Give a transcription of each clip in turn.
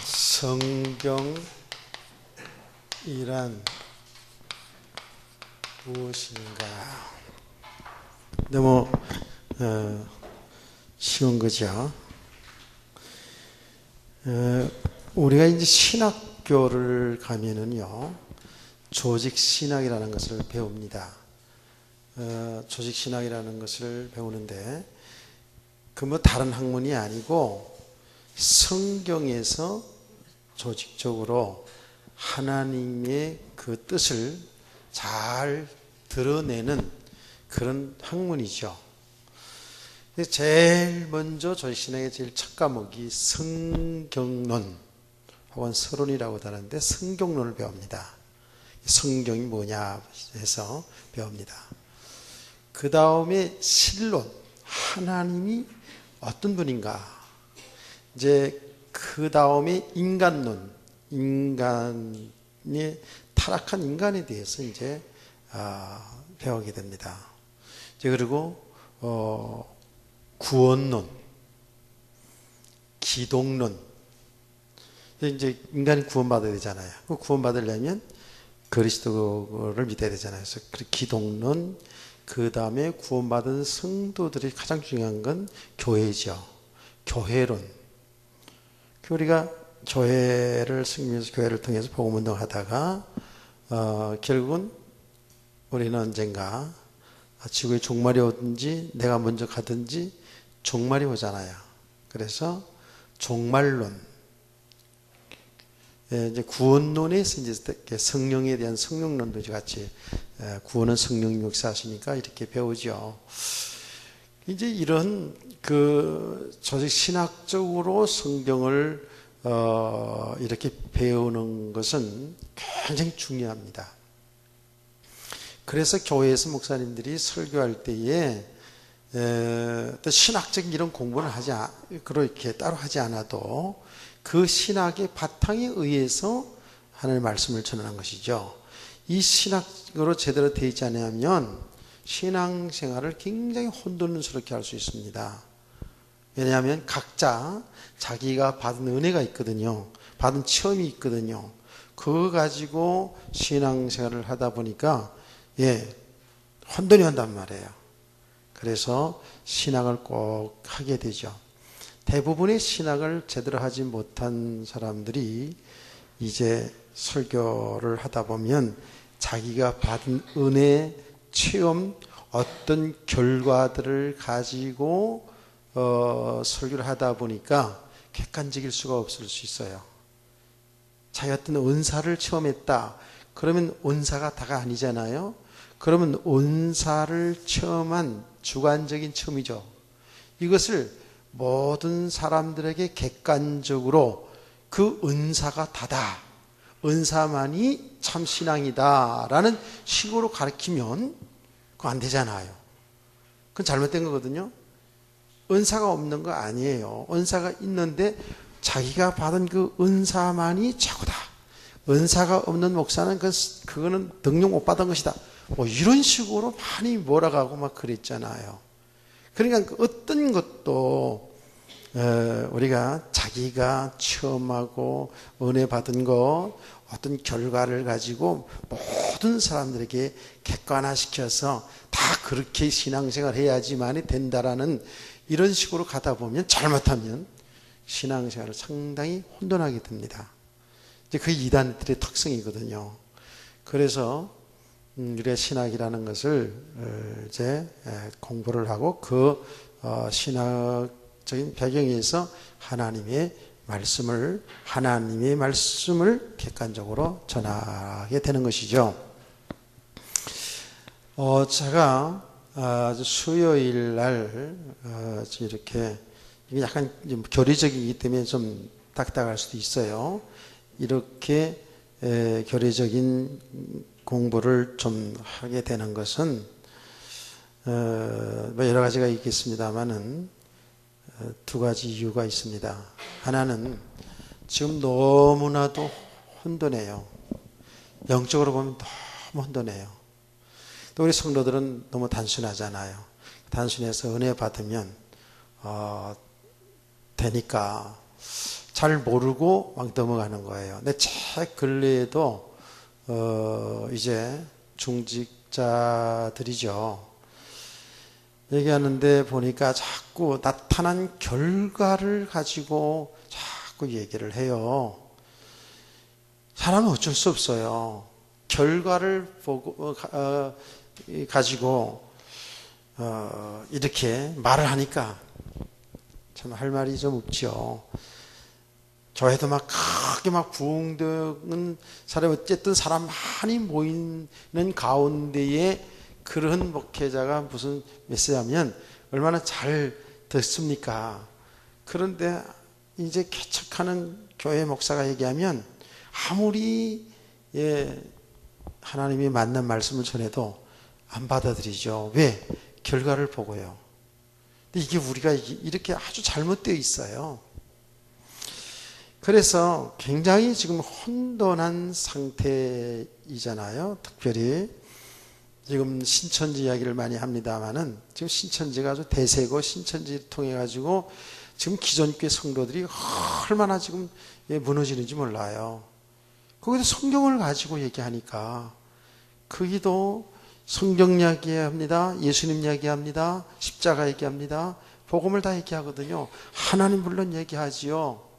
성경이란 무엇인가? 너무 쉬운 거죠. 우리가 이제 신학교를 가면은요, 조직 신학이라는 것을 배웁니다. 조직 신학이라는 것을 배우는데, 그 뭐 다른 학문이 아니고 성경에서 조직적으로 하나님의 그 뜻을 잘 드러내는 그런 학문이죠. 제일 먼저 조직신학의 제일 첫 과목이 성경론 혹은 서론이라고 하는데, 성경론을 배웁니다. 성경이 뭐냐 해서 배웁니다. 그 다음에 신론, 하나님이 어떤 분인가. 이제 그 다음에 인간론, 인간의 타락한 인간에 대해서 이제 배우게 됩니다. 이제 그리고 구원론, 기독론. 이제 인간이 구원받아야 되잖아요. 그 구원받으려면 그리스도를 믿어야 되잖아요. 그래서 기독론, 그 다음에 구원받은 성도들이 가장 중요한 건 교회죠. 교회론. 우리가 교회를 섬기면서 교회를 통해서 복음운동을 하다가 결국은 우리는 언젠가 지구의 종말이 오든지 내가 먼저 가든지 종말이 오잖아요. 그래서 종말론, 이제 구원론에서 이제 성령에 대한 성령론도 같이, 구원은 성령이 역사하시니까 이렇게 배우죠. 이제 이런 그 조직 신학적으로 성경을 이렇게 배우는 것은 굉장히 중요합니다. 그래서 교회에서 목사님들이 설교할 때에 또 신학적인 이런 공부를 그렇게 따로 하지 않아도 그 신학의 바탕에 의해서 하나님의 말씀을 전하는 것이죠. 이 신학으로 제대로 되어 있지 않으면 신앙생활을 굉장히 혼돈스럽게 할 수 있습니다. 왜냐하면 각자 자기가 받은 은혜가 있거든요. 받은 체험이 있거든요. 그거 가지고 신앙생활을 하다 보니까 혼돈이 온단 말이에요. 그래서 신학을 꼭 하게 되죠. 대부분의 신학을 제대로 하지 못한 사람들이 이제 설교를 하다 보면 자기가 받은 은혜, 체험, 어떤 결과들을 가지고 설교를 하다 보니까 객관적일 수가 없을 수 있어요. 자기 어떤 은사를 체험했다. 그러면 은사가 다가 아니잖아요. 그러면 은사를 체험한 주관적인 체험이죠. 이것을 모든 사람들에게 객관적으로 그 은사가 다다, 은사만이 참 신앙이다 라는 식으로 가르치면 그거 안 되잖아요. 그건 잘못된 거거든요. 은사가 없는 거 아니에요. 은사가 있는데 자기가 받은 그 은사만이 최고다. 은사가 없는 목사는 그거는 등록 못 받은 것이다. 뭐 이런 식으로 많이 몰아가고 막 그랬잖아요. 그러니까 어떤 것도 우리가 자기가 체험하고 은혜 받은 것, 어떤 결과를 가지고 모든 사람들에게 객관화시켜서 다 그렇게 신앙생활 해야지만이 된다라는 이런 식으로 가다 보면 잘못하면 신앙생활을 상당히 혼돈하게 됩니다. 이제 그 이단들의 특성이거든요. 그래서 우리가 신학이라는 것을 이제 공부를 하고 그 신학적인 배경에서 하나님의 말씀을 객관적으로 전하게 되는 것이죠. 제가 수요일 날 이렇게 이게 약간 교리적이기 때문에 좀 딱딱할 수도 있어요. 이렇게 교리적인 공부를 좀 하게 되는 것은 여러 가지가 있겠습니다만은 두 가지 이유가 있습니다. 하나는 지금 너무나도 혼돈해요. 영적으로 보면 너무 혼돈해요. 또 우리 성도들은 너무 단순하잖아요. 단순해서 은혜 받으면 되니까 잘 모르고 막 넘어가는 거예요. 근데 책 근래에도 이제 중직자들이죠. 얘기하는데 보니까 자꾸 나타난 결과를 가지고 자꾸 얘기를 해요. 사람은 어쩔 수 없어요. 결과를 보고 가지고 이렇게 말을 하니까 참 할 말이 좀 없죠. 교회도 막 크게 막 부흥되는 사람, 어쨌든 사람 많이 모이는 가운데에 그런 목회자가 무슨 메시지하면 얼마나 잘 듣습니까? 그런데 이제 개척하는 교회 목사가 얘기하면 아무리 하나님이 맞는 말씀을 전해도 안 받아들이죠. 왜? 결과를 보고요. 근데 이게 우리가 이렇게 아주 잘못되어 있어요. 그래서 굉장히 지금 혼돈한 상태이잖아요. 특별히 지금 신천지 이야기를 많이 합니다만은 지금 신천지가 아주 대세고 신천지를 통해 가지고 지금 기존 교회 성도들이 얼마나 지금 무너지는지 몰라요. 거기도 성경을 가지고 얘기하니까 거기도 성경 이야기합니다. 예수님 이야기합니다. 십자가 얘기합니다. 복음을 다 얘기하거든요. 하나님 물론 얘기하지요.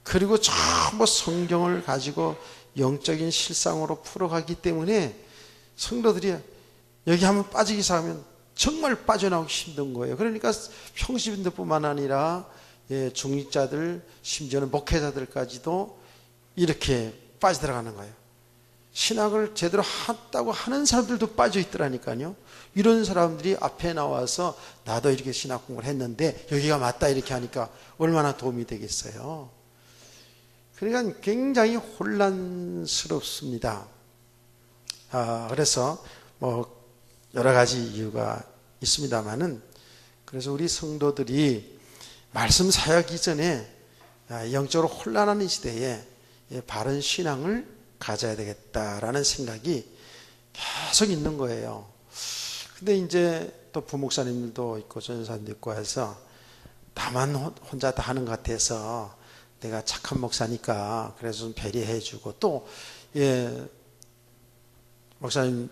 그리고 전부 성경을 가지고 영적인 실상으로 풀어가기 때문에 성도들이 여기 한번 빠지기 시작하면 정말 빠져나오기 힘든 거예요. 그러니까 평신도뿐만 아니라 중직자들, 심지어는 목회자들까지도 이렇게 빠져들어가는 거예요. 신학을 제대로 했다고 하는 사람들도 빠져 있더라니까요. 이런 사람들이 앞에 나와서 나도 이렇게 신학 공부를 했는데 여기가 맞다 이렇게 하니까 얼마나 도움이 되겠어요. 그러니까 굉장히 혼란스럽습니다. 그래서 뭐 여러 가지 이유가 있습니다만은, 그래서 우리 성도들이 말씀 사역 이전에 영적으로 혼란한 시대에 바른 신앙을 가져야 되겠다라는 생각이 계속 있는 거예요. 근데 이제 또 부목사님들도 있고 전사님도 있고 해서 나만 혼자 다 하는 것 같아서 내가 착한 목사니까 그래서 좀 배려해주고, 또 목사님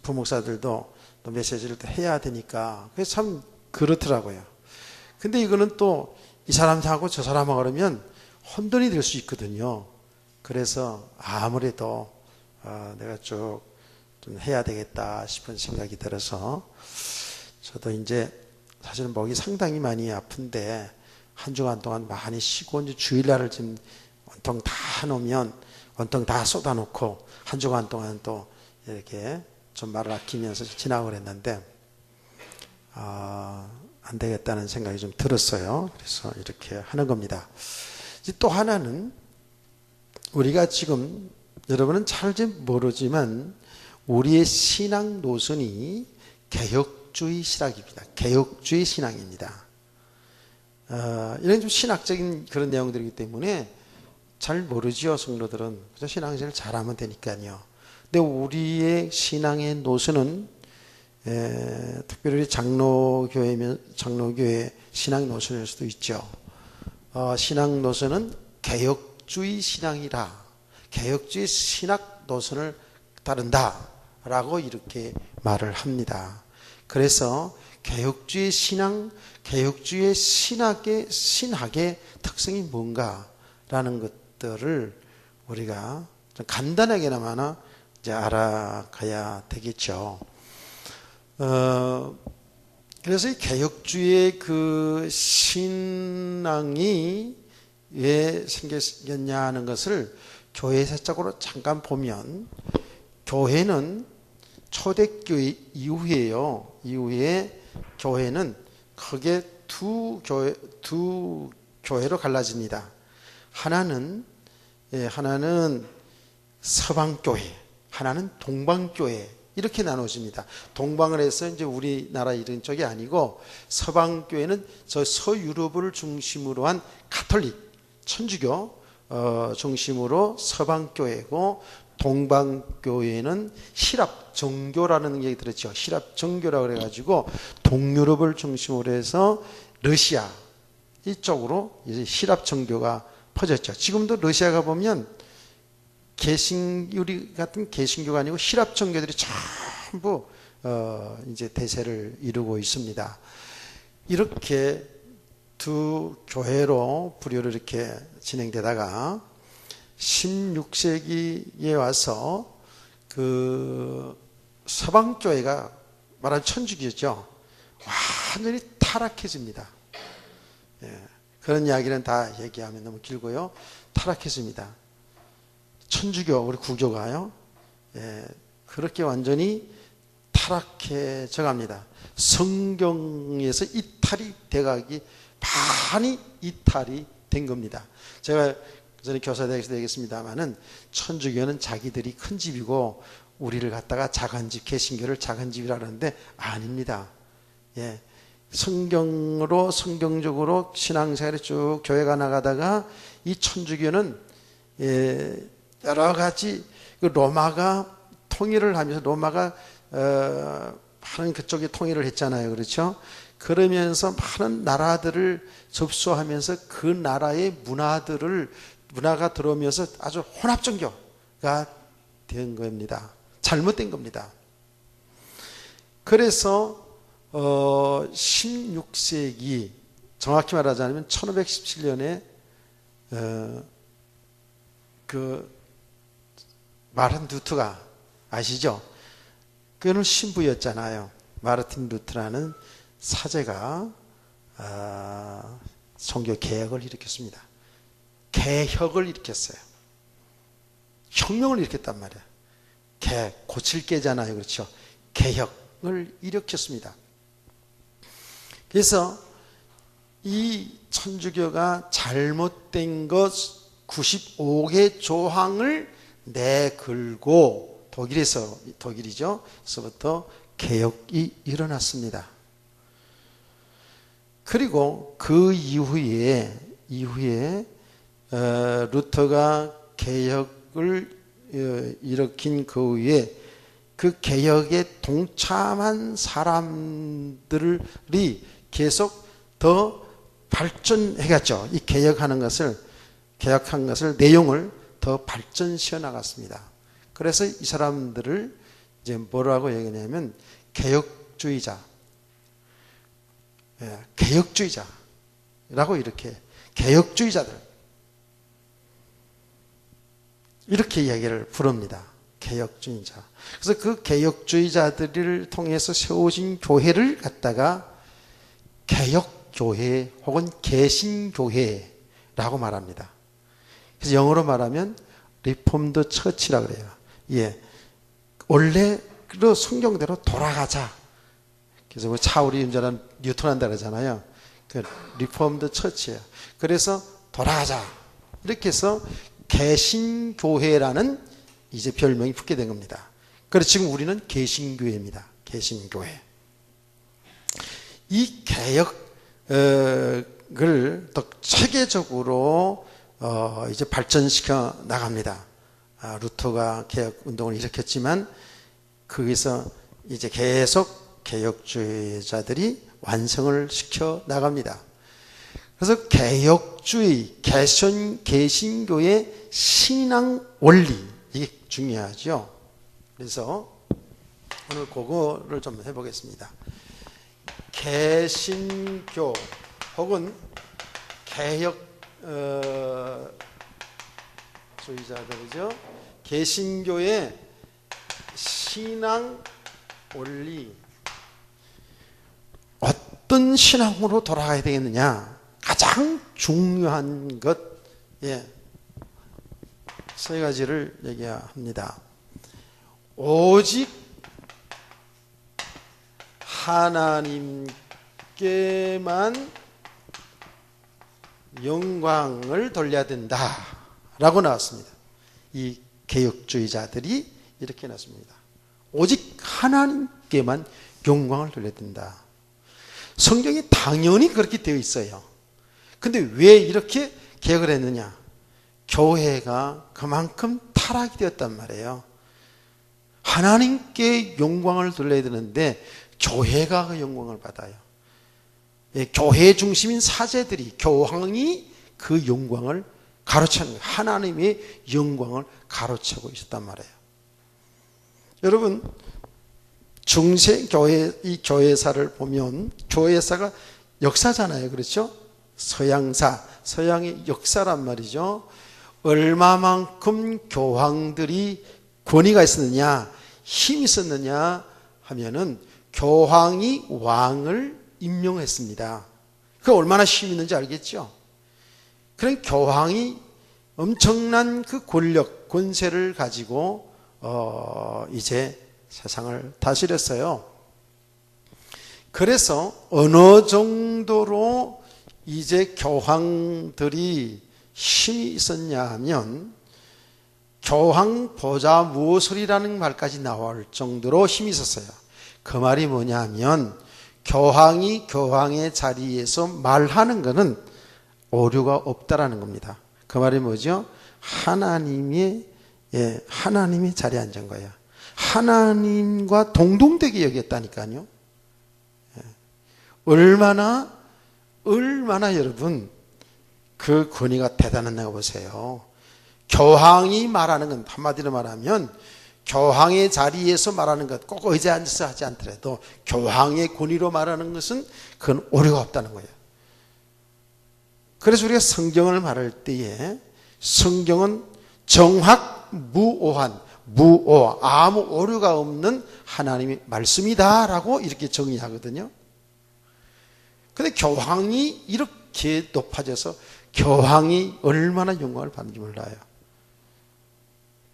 부목사들도 또 메시지를 또 해야 되니까 그게 참 그렇더라고요. 근데 이거는 또 이 사람하고 저 사람하고 그러면 혼돈이 될 수 있거든요. 그래서 아무래도 내가 쭉 좀 해야 되겠다 싶은 생각이 들어서, 저도 이제 사실은 목이 상당히 많이 아픈데 한 주간 동안 많이 쉬고 이제 주일날을 지금 원통 다 놓으면 원통 다 쏟아놓고 한 주간 동안 또 이렇게 좀 말을 아끼면서 지나고 그랬는데 안 되겠다는 생각이 좀 들었어요. 그래서 이렇게 하는 겁니다. 이제 또 하나는 우리가 지금, 여러분은 잘지 모르지만 우리의 신앙 노선이 개혁주의 신학입니다. 개혁주의 신앙입니다. 이런 좀 신학적인 그런 내용들이기 때문에 잘 모르지요, 성도들은. 그래서 신앙생활 잘하면 되니까요. 근데 우리의 신앙의 노선은 특별히 장로교회 신앙 노선일 수도 있죠. 신앙 노선은 개혁주의 신앙이라, 개혁주의 신학 노선을 따른다라고 이렇게 말을 합니다. 그래서 개혁주의 신앙, 개혁주의 신학의 특성이 뭔가라는 것들을 우리가 좀 간단하게나마 이제 알아가야 되겠죠. 그래서 이 개혁주의 그 신앙이 왜 생겼냐 하는 것을 교회사적으로 잠깐 보면, 교회는 초대교회 이후에 교회는 크게 두 교회로 갈라집니다. 하나는 서방교회, 하나는 동방교회, 이렇게 나눠집니다. 동방을 해서 이제 우리나라 이런 쪽이 아니고, 서방교회는 저 서유럽을 중심으로 한 가톨릭, 천주교 중심으로 서방교회고, 동방교회는 신랍 정교라는 얘기 들었죠. 신랍 정교라고 그래가지고 동유럽을 중심으로 해서 러시아 이쪽으로 이제 신랍 정교가 퍼졌죠. 지금도 러시아가 보면 우리 같은 개신교가 아니고 신랍 종교들이 전부 이제 대세를 이루고 있습니다. 이렇게 두 교회로 부류로 이렇게 진행되다가 16세기에 와서 그 서방교회가 말하는 천주교죠. 완전히 타락해집니다. 예, 그런 이야기는 다 얘기하면 너무 길고요. 타락했습니다. 천주교, 우리 구교가요. 예, 그렇게 완전히 타락해져 갑니다. 성경에서 이탈이 돼가기 많이 이탈이 된 겁니다. 제가 전에 교사대학에서 얘기했습니다만은 천주교는 자기들이 큰 집이고 우리를 갖다가 작은 집, 개신교를 작은 집이라 그러는데 아닙니다. 예, 성경적으로 신앙생활에 쭉 교회가 나가다가 이 천주교는 여러 가지 로마가 통일을 하면서 로마가 많은 그쪽에 통일을 했잖아요. 그렇죠? 그러면서 많은 나라들을 접수하면서 그 나라의 문화가 들어오면서 아주 혼합종교가 된 겁니다. 잘못된 겁니다. 그래서 16세기 정확히 말하자면 1517년에 그 마르틴 루터가 아시죠? 그는 신부였잖아요. 마르틴 루터라는 사제가 종교 개혁을 일으켰습니다. 개혁을 일으켰어요. 혁명을 일으켰단 말이에요. 고칠 개잖아요. 그렇죠? 개혁을 일으켰습니다. 그래서 이 천주교가 잘못된 것 95개 조항을 내걸고 독일이죠. 그래서부터 개혁이 일어났습니다. 그리고 그 이후에 루터가 개혁을 일으킨 그 후에 그 개혁에 동참한 사람들이 계속 더 발전해갔죠. 이 개혁한 것을 내용을 더 발전시켜 나갔습니다. 그래서 이 사람들을 이제 뭐라고 얘기하냐면 개혁주의자라고 이렇게 개혁주의자들 이렇게 이야기를 부릅니다. 개혁주의자. 그래서 그 개혁주의자들을 통해서 세워진 교회를 갖다가 개혁교회 혹은 개신교회라고 말합니다. 그래서 영어로 말하면 리폼드 처치라고 그래요. 예, 원래로 성경대로 돌아가자. 그래서 뭐 차 우리 운전하는 뉴턴 한다 그러잖아요. 그 리폼드 처치예요. 그래서 돌아가자. 이렇게 해서 개신교회라는 이제 별명이 붙게 된 겁니다. 그래서 지금 우리는 개신교회입니다. 개신교회. 이 개혁을 더 체계적으로 이제 발전시켜 나갑니다. 루터가 개혁 운동을 일으켰지만 거기서 이제 계속 개혁주의자들이 완성을 시켜 나갑니다. 그래서 개혁주의, 개신교의 신앙 원리 이게 중요하죠. 그래서 오늘 그거를 좀 해보겠습니다. 개신교 혹은 개혁주의자들이죠. 개신교의 신앙 원리 어떤 신앙으로 돌아가야 되겠느냐? 가장 중요한 것, 세 가지를 얘기합니다. 오직 하나님께만 영광을 돌려야 된다 라고 나왔습니다. 이 개혁주의자들이 이렇게 나왔습니다. 오직 하나님께만 영광을 돌려야 된다. 성경이 당연히 그렇게 되어 있어요. 근데 왜 이렇게 개혁을 했느냐? 교회가 그만큼 타락이 되었단 말이에요. 하나님께 영광을 돌려야 되는데 교회가 그 영광을 받아요. 교회 중심인 사제들이, 교황이 그 영광을 가로채는 거예요. 하나님의 영광을 가로채고 있었단 말이에요. 여러분, 중세교회, 이 교회사를 보면 교회사가 역사잖아요. 그렇죠? 서양사, 서양의 역사란 말이죠. 얼마만큼 교황들이 권위가 있었느냐, 힘이 있었느냐 하면은 교황이 왕을 임명했습니다. 그 얼마나 힘이 있는지 알겠죠? 그런 교황이 엄청난 그 권력, 권세를 가지고 이제 세상을 다스렸어요. 그래서 어느 정도로 이제 교황들이 힘이 있었냐 하면 교황 보좌 무엇이라는 말까지 나올 정도로 힘이 있었어요. 그 말이 뭐냐 하면 교황이 교황의 자리에서 말하는 것은 오류가 없다라는 겁니다. 그 말이 뭐죠? 하나님이 자리에 앉은 거예요. 하나님과 동등되게 여겼다니까요. 얼마나 여러분 그 권위가 대단했나 보세요. 교황이 말하는 건 한마디로 말하면 교황의 자리에서 말하는 것, 꼭 의자에 앉아서 하지 않더라도 교황의 권위로 말하는 것은 그건 오류가 없다는 거예요. 그래서 우리가 성경을 말할 때에 성경은 정확무오한, 아무 오류가 없는 하나님의 말씀이다라고 이렇게 정의하거든요. 근데 교황이 이렇게 높아져서 교황이 얼마나 영광을 받는지 몰라요.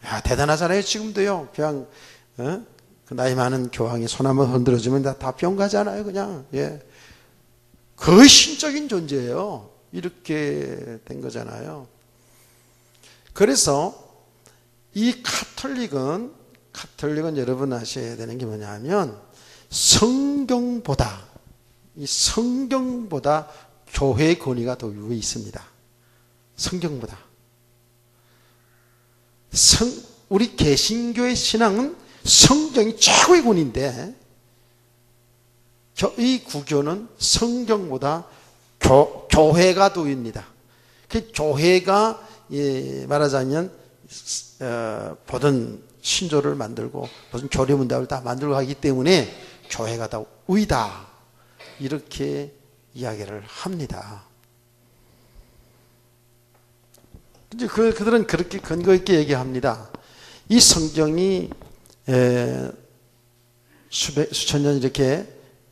야, 대단하잖아요. 지금도요. 그냥 그 나이 많은 교황이 손 한번 흔들어주면 다 병 가잖아요. 그냥. 예. 거의 신적인 존재예요. 이렇게 된 거잖아요. 그래서 이 카톨릭은 여러분 아셔야 되는 게 뭐냐면 성경보다 교회의 권위가 더 위에 있습니다. 성경보다. 우리 개신교의 신앙은 성경이 최고의 권위인데 이 구교는 성경보다 교회가 더 위입니다. 그 교회가 말하자면 모든 신조를 만들고 모든 교리문답을 다 만들고 하기 때문에 교회가 더 위다 이렇게 이야기를 합니다. 이제 그들은 그렇게 근거 있게 얘기합니다. 이 성경이 수천 년 이렇게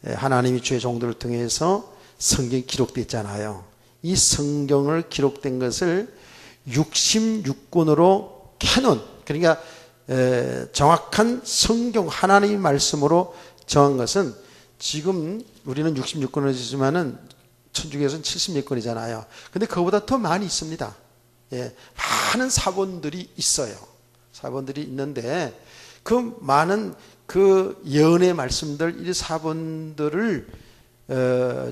하나님이 주의 종들을 통해서 성경이 기록됐잖아요. 이 성경을 기록된 것을 66권으로 캐논, 그러니까 정확한 성경 하나님의 말씀으로 정한 것은 지금 우리는 66권을 지지만은 천주교에서는 76권이잖아요. 근데 그거보다 더 많이 있습니다. 예, 많은 사본들이 있어요. 사본들이 있는데 그 많은 그 예언의 말씀들, 이 사본들을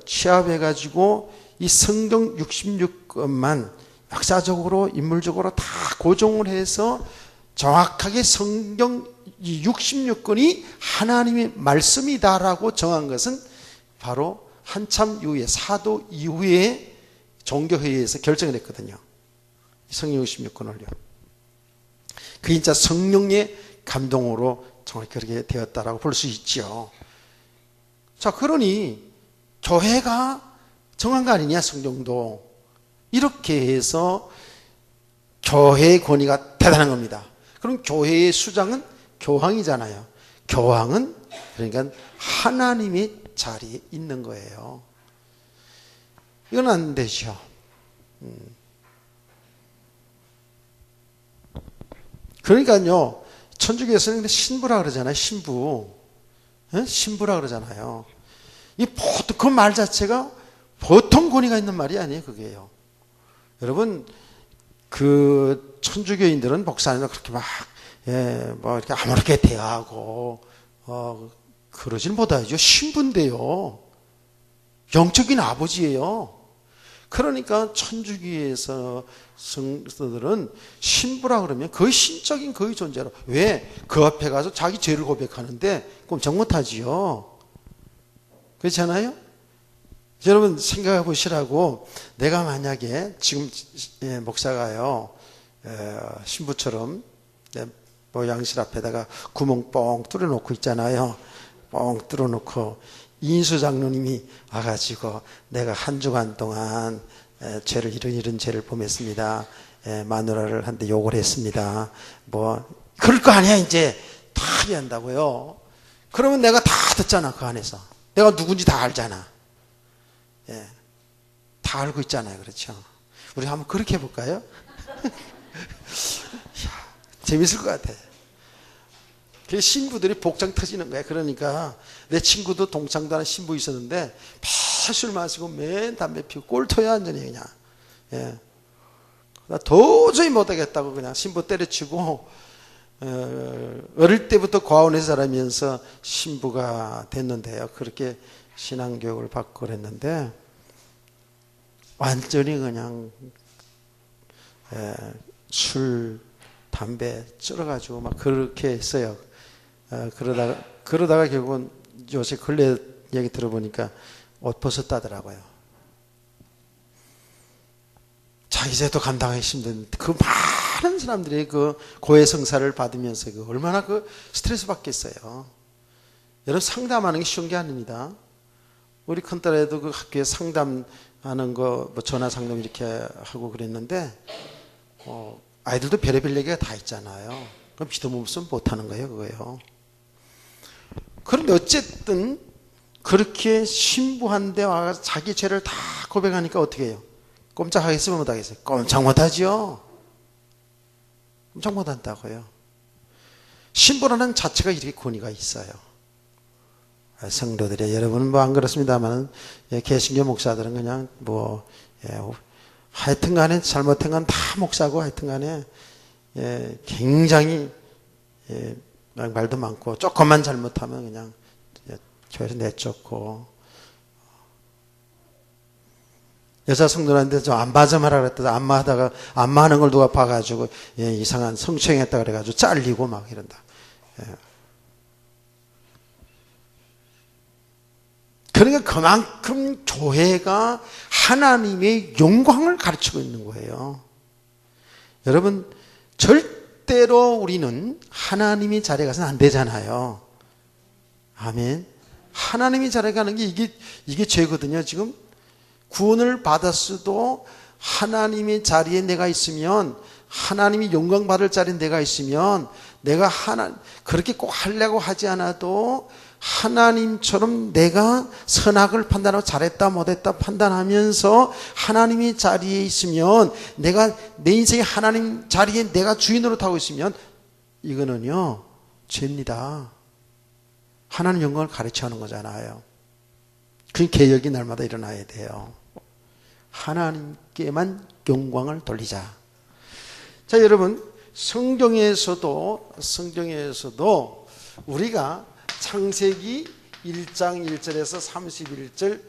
취합해 가지고 이 성경 66권만 역사적으로 인물적으로 다 고정을 해서 정확하게 성경 66권이 하나님의 말씀이다라고 정한 것은 바로 한참 이후에 사도 이후에 종교회의에서 결정을 했거든요. 성경 66권을요. 그게 진짜 성령의 감동으로 정말 그렇게 되었다라고 볼 수 있죠. 자, 그러니 교회가 정한 거 아니냐, 성경도. 이렇게 해서 교회의 권위가 대단한 겁니다. 그럼 교회의 수장은 교황이잖아요. 교황은 그러니까 하나님의 자리에 있는 거예요. 이건 안 되죠. 그러니까요, 천주교에서는 신부라 그러잖아요. 신부. 신부라 그러잖아요. 그 말 자체가 보통 권위가 있는 말이 아니에요, 그게요. 여러분, 그 천주교인들은 목사님과 그렇게 뭐 이렇게 아무렇게 대하고, 그러진 못하죠. 신부인데요. 영적인 아버지예요. 그러니까 천주교에서 성도들은 신부라 그러면 거의 신적인 거의 존재로. 왜? 그 앞에 가서 자기 죄를 고백하는데 꼼짝 못하지요. 그렇지 않아요? 여러분 생각해 보시라고, 내가 만약에 지금 목사가요 신부처럼 모양실 앞에다가 구멍 뻥 뚫어놓고 있잖아요. 뻥 뚫어놓고 인수 장로님이 와가지고 내가 한 주간 동안 죄를 이런 죄를 범했습니다. 마누라를 한테 욕을 했습니다. 뭐 그럴 거 아니야. 이제 다 이해한다고요. 그러면 내가 다 듣잖아. 그 안에서 내가 누군지 다 알잖아. 다 알고 있잖아요. 그렇죠? 우리 한번 그렇게 해볼까요? 재밌을 것 같아. 그 신부들이 복장 터지는 거야. 그러니까 내 친구도 동창도 하는 신부 있었는데 매일 술 마시고 매일 담배 피우고 꼴토야 완전히 그냥. 나 도저히 못하겠다고 그냥 신부 때려치고 어릴 때부터 과원의 사람이면서 신부가 됐는데요. 그렇게 신앙교육을 받고 그랬는데 완전히 그냥 술, 담배 쩔어가지고 막 그렇게 했어요. 그러다가 결국은 요새 근래 얘기 들어보니까 옷 벗었다더라고요. 자기 죄도 감당하기 힘든 그 많은 사람들이 그 고해성사를 받으면서 그 얼마나 그 스트레스 받겠어요. 여러분 상담하는 게 쉬운 게 아닙니다. 우리 큰딸애도 그 학교에 상담하는 거 뭐 전화 상담 이렇게 하고 그랬는데 아이들도 별의별 얘기가 다 있잖아요. 그럼 믿음 없으면 못하는 거예요, 그거요. 그런데 어쨌든 그렇게 신부한테 와서 자기 죄를 다 고백하니까 어떻게 해요? 꼼짝하겠으면 못하겠어요? 꼼짝 못하죠. 꼼짝 못한다고요. 신부라는 자체가 이렇게 권위가 있어요. 성도들이 여러분은 뭐 안 그렇습니다만 개신교 목사들은 그냥 뭐 하여튼간에 잘못한 건 다 목사고 하여튼간에 굉장히 말도 많고 조금만 잘못하면 그냥 교회에서 내쫓고 여자 성도한테 좀 안마 좀 하라 그랬더니 안마하다가 안마하는 걸 누가 봐가지고 이상한 성추행했다 그래가지고 잘리고 막 이런다. 그러니까 그만큼 교회가 하나님의 영광을 가르치고 있는 거예요. 여러분 절대로 우리는 하나님의 자리에 가서는 안 되잖아요. 아멘. 하나님의 자리에 가는 게 이게 죄거든요. 지금 구원을 받았어도 하나님의 자리에 내가 있으면, 하나님이 영광 받을 자리에 내가 있으면 내가 그렇게 꼭 하려고 하지 않아도 하나님처럼 내가 선악을 판단하고 잘했다 못했다 판단하면서 하나님의 자리에 있으면, 내가 내 인생의 하나님 자리에 내가 주인으로 타고 있으면 이거는요 죄입니다. 하나님 영광을 가르쳐하는 거잖아요. 그 개혁이 날마다 일어나야 돼요. 하나님께만 영광을 돌리자. 자, 여러분 성경에서도 우리가 창세기 1장 1절에서 31절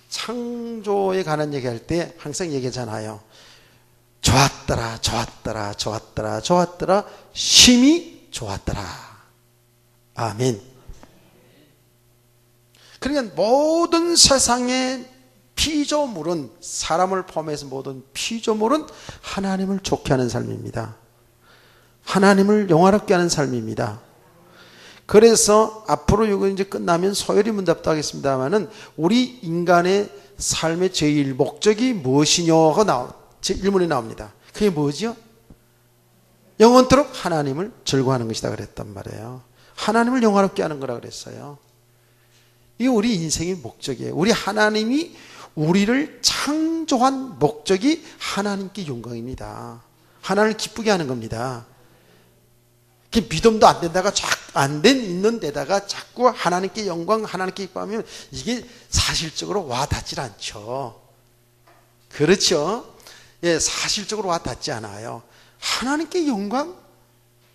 창조에 관한 얘기할 때 항상 얘기하잖아요. 좋았더라, 좋았더라, 좋았더라, 좋았더라, 심히 좋았더라. 아멘. 그러니까 모든 세상의 피조물은, 사람을 포함해서 모든 피조물은 하나님을 좋게 하는 삶입니다. 하나님을 영화롭게 하는 삶입니다. 그래서 앞으로 이거 이제 끝나면 소요리 문답도 하겠습니다만은 우리 인간의 삶의 제일 목적이 무엇이냐가 질문이 나옵니다. 그게 뭐지요? 영원토록 하나님을 즐거워하는 것이다 그랬단 말이에요. 하나님을 영화롭게 하는 거라 그랬어요. 이게 우리 인생의 목적이에요. 우리 하나님이 우리를 창조한 목적이 하나님께 영광입니다. 하나님을 기쁘게 하는 겁니다. 믿음도 안 된다가 안 된 있는 데다가 자꾸 하나님께 영광, 하나님께 기뻐하면 이게 사실적으로 와 닿질 않죠. 그렇죠? 사실적으로 와 닿지 않아요. 하나님께 영광,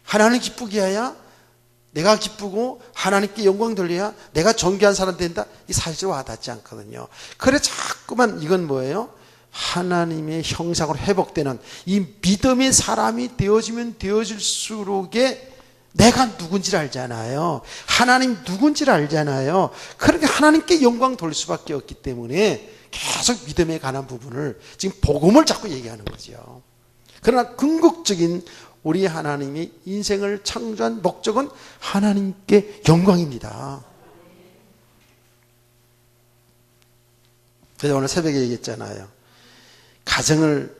하나님 기쁘게 해야 내가 기쁘고 하나님께 영광 돌려야 내가 존귀한 사람 된다. 이 사실적으로 와 닿지 않거든요. 그래 자꾸만 이건 뭐예요? 하나님의 형상으로 회복되는 이 믿음의 사람이 되어지면 되어질수록에 내가 누군지를 알잖아요. 하나님 누군지를 알잖아요. 그러니까 하나님께 영광 돌릴 수밖에 없기 때문에 계속 믿음에 관한 부분을 지금 복음을 자꾸 얘기하는 거죠. 그러나 궁극적인 우리 하나님이 인생을 창조한 목적은 하나님께 영광입니다. 그래서 오늘 새벽에 얘기했잖아요. 가정을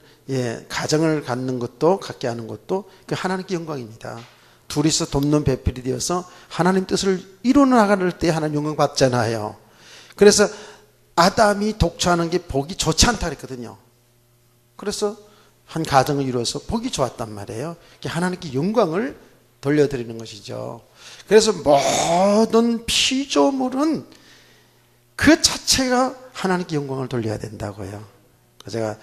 갖는 것도, 갖게 하는 것도 그 하나님께 영광입니다. 둘이서 돕는 배필이 되어서 하나님 뜻을 이루어 나갈 때 하나님 영광 받잖아요. 그래서 아담이 독초하는 게 보기 좋지 않다 그랬거든요. 그래서 한 가정을 이루어서 보기 좋았단 말이에요. 하나님께 영광을 돌려드리는 것이죠. 그래서 모든 피조물은 그 자체가 하나님께 영광을 돌려야 된다고요. 제가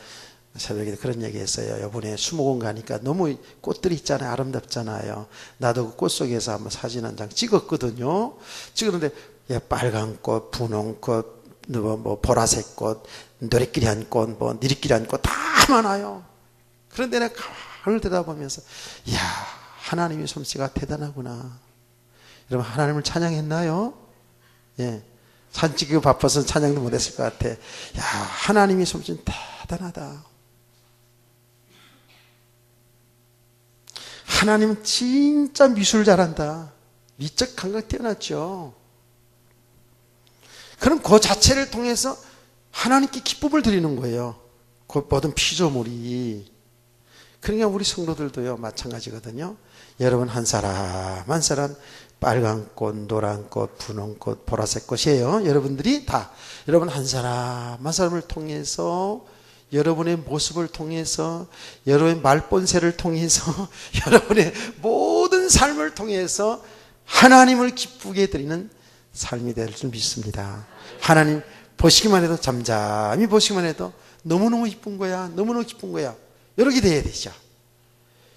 새벽에 그런 얘기 했어요. 이번에 수목원 가니까 너무 꽃들이 있잖아요. 아름답잖아요. 나도 그 꽃 속에서 한번 사진 한 장 찍었거든요. 찍었는데 빨간 꽃, 분홍 꽃, 뭐 보라색 꽃, 노래끼리한 꽃, 뭐 니리끼리한 꽃 다 많아요. 그런데 내가 가만히 들여다보면서 이야, 하나님의 솜씨가 대단하구나. 여러분, 하나님을 찬양했나요? 예. 사진 찍고 바빠서 찬양도 못했을 것 같아. 야, 하나님의 솜씨는 대단하다. 하나님은 진짜 미술 잘한다. 미적 감각 뛰어났죠. 그럼 그 자체를 통해서 하나님께 기쁨을 드리는 거예요. 그 모든 피조물이. 그러니까 우리 성도들도요, 마찬가지거든요. 여러분 한 사람 한 사람 빨간 꽃, 노란 꽃, 분홍 꽃, 보라색 꽃이에요. 여러분들이 다 여러분 한 사람 한 사람을 통해서, 여러분의 모습을 통해서, 여러분의 말본새를 통해서, 여러분의 모든 삶을 통해서 하나님을 기쁘게 드리는 삶이 될 줄 믿습니다. 하나님 보시기만 해도, 잠잠히 보시기만 해도 너무너무 이쁜 거야, 너무너무 기쁜 거야, 이렇게 돼야 되죠.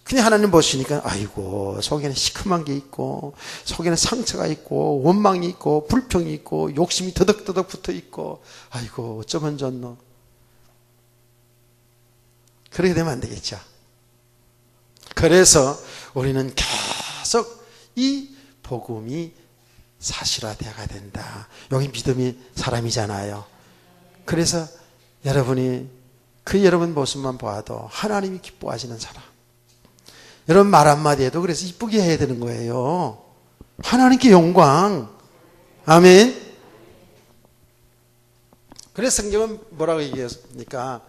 그냥 하나님 보시니까 아이고, 속에는 시큼한 게 있고, 속에는 상처가 있고, 원망이 있고, 불평이 있고, 욕심이 더덕더덕 붙어 있고, 아이고 어쩌면 좋노. 그렇게 되면 안 되겠죠. 그래서 우리는 계속 이 복음이 사실화되어야 된다. 여기 믿음이 사람이잖아요. 그래서 여러분이 여러분 모습만 보아도 하나님이 기뻐하시는 사람, 여러분 말 한마디에도 그래서 이쁘게 해야 되는 거예요. 하나님께 영광. 아멘. 그래서 성경은 뭐라고 얘기했습니까?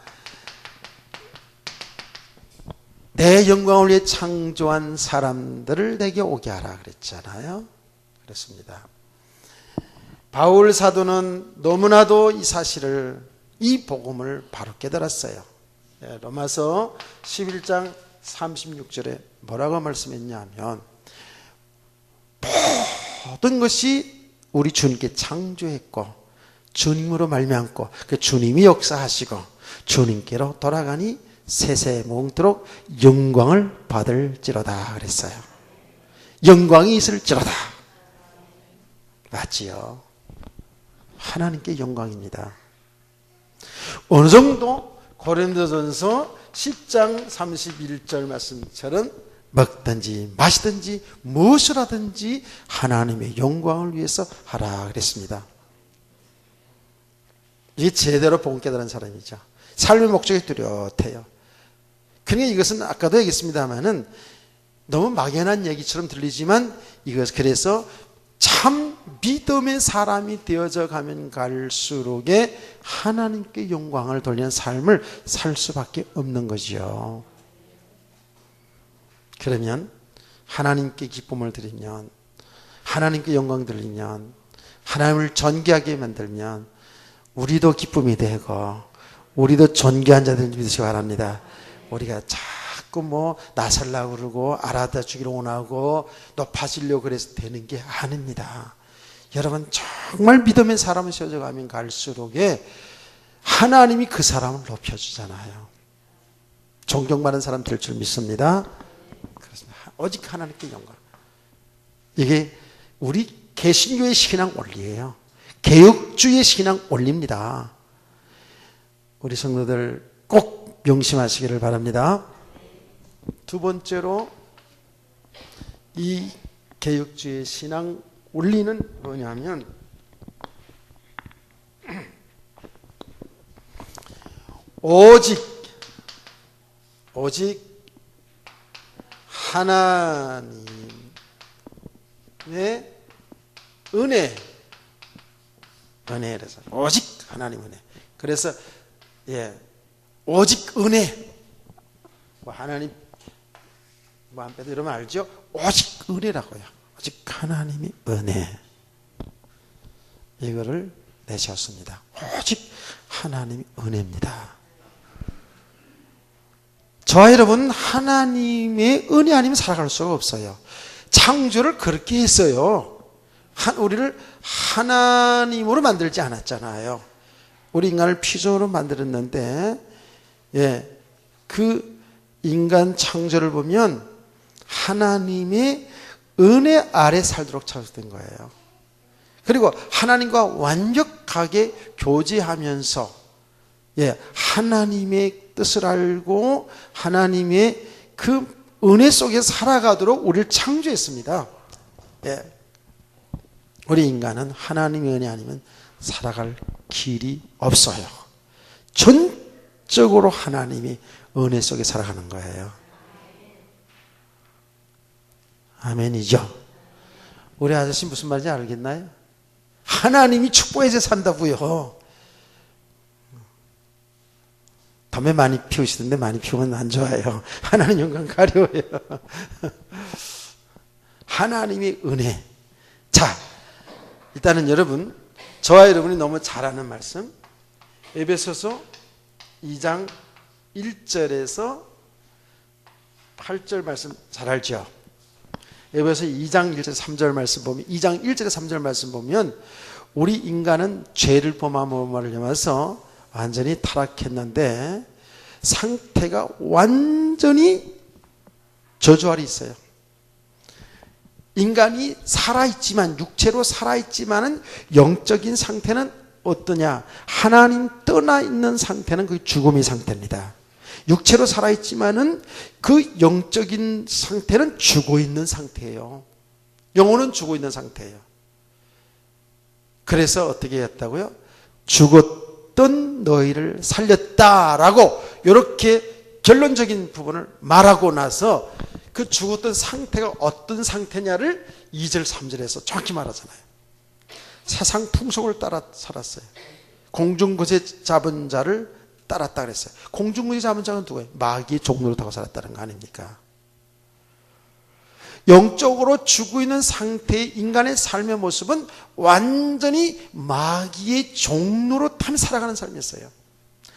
내 영광을 위해 창조한 사람들을 내게 오게 하라 그랬잖아요. 그렇습니다. 바울 사도는 너무나도 이 사실을, 이 복음을 바로 깨달았어요. 로마서 11장 36절에 뭐라고 말씀했냐면, 모든 것이 우리 주님께 창조했고 주님으로 말미암고 그 주님이 역사하시고 주님께로 돌아가니 세세 몽토록 영광을 받을지로다 그랬어요. 영광이 있을지로다. 맞지요? 하나님께 영광입니다. 어느 정도 고린도전서 10장 31절 말씀처럼 먹든지 마시든지 무엇을 하든지 하나님의 영광을 위해서 하라 그랬습니다. 이게 제대로 복음 깨달은 사람이죠. 삶의 목적이 뚜렷해요. 그러니까 이것은 아까도 얘기했습니다만은 너무 막연한 얘기처럼 들리지만, 이것 그래서 참 믿음의 사람이 되어져 가면 갈수록에 하나님께 영광을 돌리는 삶을 살 수밖에 없는 거지요. 그러면 하나님께 기쁨을 드리면, 하나님께 영광 드리면, 하나님을 존귀하게 만들면 우리도 기쁨이 되고 우리도 존귀한 자들 믿으시기 바랍니다. 우리가 자꾸 뭐 나설라고 그러고 알아다 주기로 원하고 높아지려고 그래서 되는 게 아닙니다. 여러분 정말 믿음의 사람을 세워져 가면 갈수록에 하나님이 그 사람을 높여주잖아요. 존경받는 사람 될 줄 믿습니다. 그렇습니다. 오직 하나님께 영광. 이게 우리 개신교의 신앙 원리예요. 개혁주의 신앙 원리입니다. 우리 성도들 꼭 명심하시기를 바랍니다. 두 번째로 이 개혁주의 신앙 원리는 뭐냐면, 오직 하나님의 은혜라서 오직 하나님 은혜. 그래서 오직 은혜. 하나님 안 빼도 이러면 알죠? 오직 은혜라고요. 오직 하나님이 은혜. 이거를 내셨습니다. 오직 하나님이 은혜입니다. 저와 여러분 하나님의 은혜 아니면 살아갈 수가 없어요. 창조를 그렇게 했어요. 우리를 하나님으로 만들지 않았잖아요. 우리 인간을 피조로 만들었는데 그 인간 창조를 보면 하나님의 은혜 아래 살도록 창조된 거예요. 그리고 하나님과 완벽하게 교제하면서 하나님의 뜻을 알고 하나님의 그 은혜 속에 살아가도록 우리를 창조했습니다. 우리 인간은 하나님의 은혜 아니면 살아갈 길이 없어요. 전적으로 하나님의 은혜 속에 살아가는 거예요. 아멘이죠. 우리 아저씨 무슨 말인지 알겠나요? 하나님이 축복해서 산다고요. 담배 많이 피우시던데 많이 피우면 안 좋아요. 하나님 영광 가려워요. 하나님의 은혜. 자, 일단은 여러분, 저와 여러분이 너무 잘 아는 말씀, 에베소서 2장 1절에서 8절 말씀 잘 알죠? 에베소서 2장 1절 3절 말씀 보면 2장 1절에 3절 말씀 보면 우리 인간은 죄를 범함으로 완전히 타락했는데 상태가 완전히 저주 아래 있어요. 인간이 살아있지만 육체로 살아있지만은 영적인 상태는 어떠냐? 하나님 떠나 있는 상태는 그 죽음의 상태입니다. 육체로 살아있지만은 그 영적인 상태는 죽어 있는 상태예요. 영혼은 죽어 있는 상태예요. 그래서 어떻게 했다고요? 죽었던 너희를 살렸다라고 이렇게 결론적인 부분을 말하고 나서 그 죽었던 상태가 어떤 상태냐를 2절 3절에서 정확히 말하잖아요. 세상 풍속을 따라 살았어요. 공중것에 잡은 자를 따랐다 그랬어요. 공중것에 잡은 자는 누구예요? 마귀의 종로를 타고 살았다는 거 아닙니까? 영적으로 죽어 있는 상태의 인간의 삶의 모습은 완전히 마귀의 종로로 타며 살아가는 삶이었어요.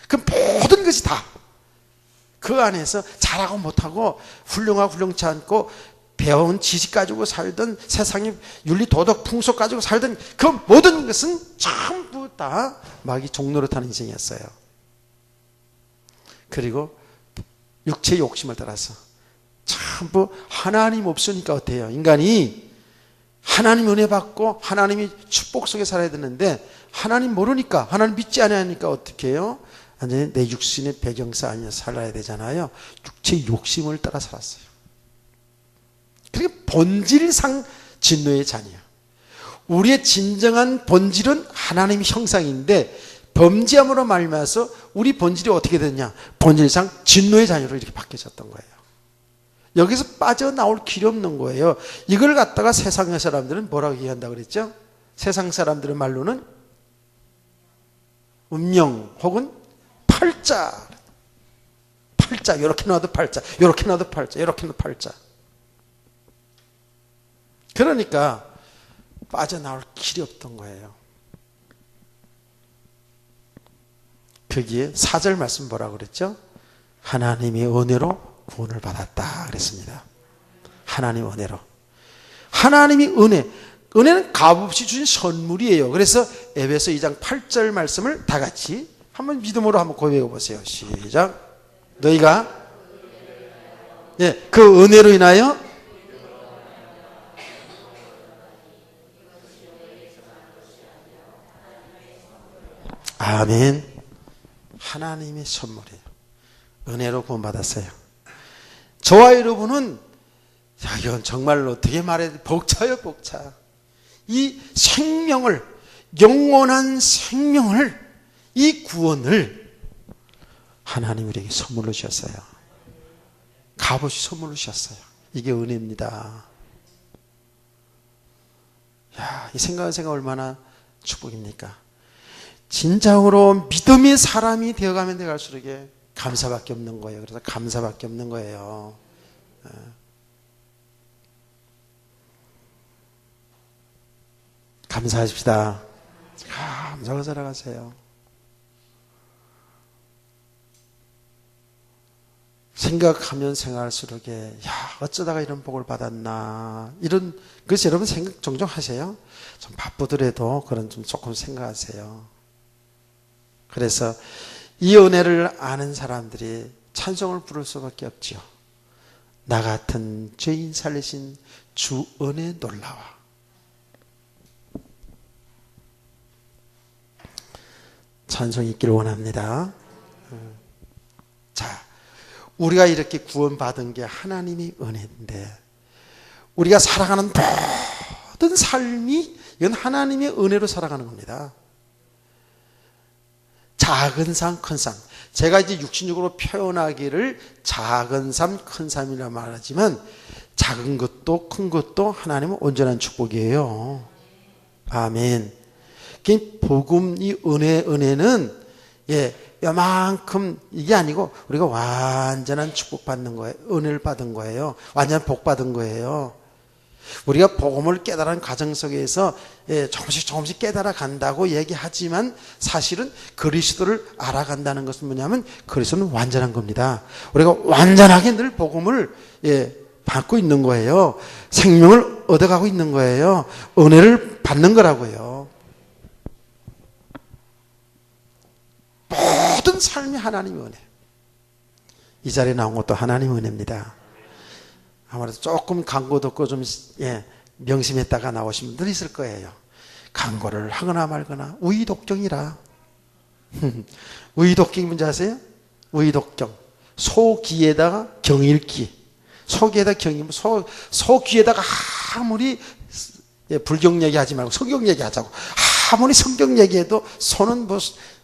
그 모든 것이 다 그 안에서 잘하고 못하고 훌륭하고 훌륭치 않고 배운 지식 가지고 살던 세상의 윤리 도덕 풍속 가지고 살던 그 모든 것은 전부 다 마귀 종로로 타는 인생이었어요. 그리고 육체의 욕심을 따라서 전부 하나님 없으니까 어때요? 인간이 하나님 은혜 받고 하나님이 축복 속에 살아야 되는데 하나님 모르니까 하나님 믿지 않으니까 어떻게 해요? 완전히 내 육신의 배경사 아니면 살아야 되잖아요. 육체의 욕심을 따라 살았어요. 그게 본질상 진노의 자녀예요. 우리의 진정한 본질은 하나님의 형상인데 범죄함으로 말미암아서 우리 본질이 어떻게 됐냐? 본질상 진노의 자녀로 이렇게 바뀌어졌던 거예요. 여기서 빠져나올 길이 없는 거예요. 이걸 갖다가 세상의 사람들은 뭐라고 얘기한다고 그랬죠? 세상 사람들의 말로는 운명 혹은 팔자, 이렇게 놔도 팔자, 이렇게 놔도 팔자, 이렇게 놔도 팔자. 그러니까 빠져나올 길이 없던 거예요. 거기에 4절 말씀 뭐라고 그랬죠? 하나님의 은혜로 구원을 받았다 그랬습니다. 하나님의 은혜로. 하나님의 은혜는 값없이 주신 선물이에요. 그래서 에베소 2장 8절 말씀을 다 같이 한번 믿음으로 한번 고백해 보세요. 시작. 너희가 그 은혜로 인하여 아멘. 하나님의 선물이에요. 은혜로 구원받았어요. 저와 여러분은 이건 정말로 어떻게 말해야 돼? 벅차요, 벅차. 이 생명을, 영원한 생명을, 이 구원을 하나님 우리에게 선물로 주셨어요. 값없이 선물로 주셨어요. 이게 은혜입니다. 야, 이 생각은 얼마나 축복입니까? 진정으로 믿음의 사람이 되어가면 되갈수록 감사밖에 없는 거예요. 그래서 감사밖에 없는 거예요. 감사하십시다. 감사하고 살아가세요. 생각하면 생각할수록 어쩌다가 이런 복을 받았나 이런 그래서 여러분 생각 종종 하세요. 좀 바쁘더라도 그런 좀 조금 생각하세요. 그래서 이 은혜를 아는 사람들이 찬송을 부를 수밖에 없지요. 나 같은 죄인 살리신 주 은혜 놀라워. 찬송이 있기를 원합니다. 자, 우리가 이렇게 구원받은 게 하나님의 은혜인데 우리가 살아가는 모든 삶이 이건 하나님의 은혜로 살아가는 겁니다. 작은 삶, 큰 삶. 제가 이제 육신적으로 표현하기를 작은 삶, 큰 삶이라 말하지만 작은 것도 큰 것도 하나님은 온전한 축복이에요. 아멘. 복음, 이 은혜는 요만큼 이게 아니고 우리가 완전한 축복받는 거예요. 은혜를 받은 거예요. 완전 복 받은 거예요. 우리가 복음을 깨달은 과정 속에서 조금씩 깨달아 간다고 얘기하지만 사실은 그리스도를 알아간다는 것은 뭐냐면 그리스도는 완전한 겁니다. 우리가 완전하게 늘 복음을 받고 있는 거예요. 생명을 얻어가고 있는 거예요. 은혜를 받는 거라고요. 모든 삶이 하나님의 은혜. 이 자리에 나온 것도 하나님의 은혜입니다. 아무래도 조금 광고 듣고 좀 명심했다가 나오신 분들 있을 거예요. 광고를 하거나 말거나 우의독경이라. 우의독경이 뭔지 아세요? 우의독경. 소귀에다가 경읽기. 소귀에다가 경읽기. 소귀에다가 아무리 불경 얘기하지 말고 성경 얘기하자고. 아무리 성경 얘기해도 손은 뭐